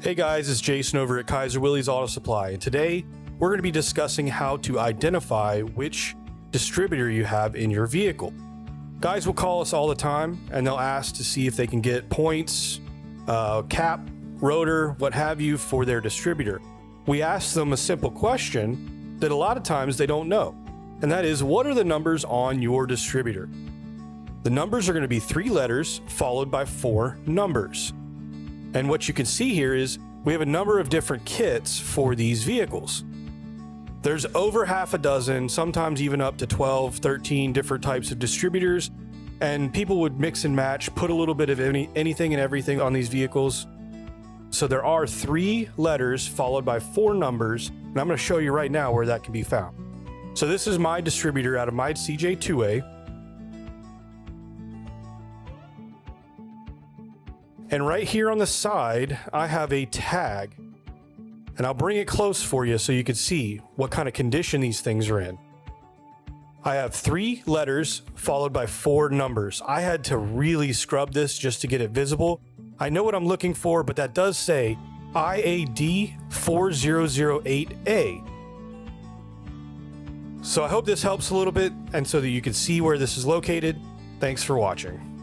Hey guys, it's Jason over at Kaiser Willys Auto Supply, and today we're going to be discussing how to identify which distributor you have in your vehicle. Guys will call us all the time and they'll ask to see if they can get points, cap, rotor, what have you for their distributor. We ask them a simple question that a lot of times they don't know, and that is, what are the numbers on your distributor? The numbers are going to be 3 letters followed by 4 numbers. And what you can see here is we have a number of different kits for these vehicles. There's over half a dozen, sometimes even up to 12, 13 different types of distributors, and people would mix and match, put a little bit of anything and everything on these vehicles. So there are 3 letters followed by 4 numbers, and I'm going to show you right now where that can be found. So this is my distributor out of my CJ-2A. And right here on the side, I have a tag, and I'll bring it close for you so you can see what kind of condition these things are in. I have 3 letters followed by 4 numbers. I had to really scrub this just to get it visible. I know what I'm looking for, but that does say IAD 4008A. So I hope this helps a little bit, and so that you can see where this is located. Thanks for watching.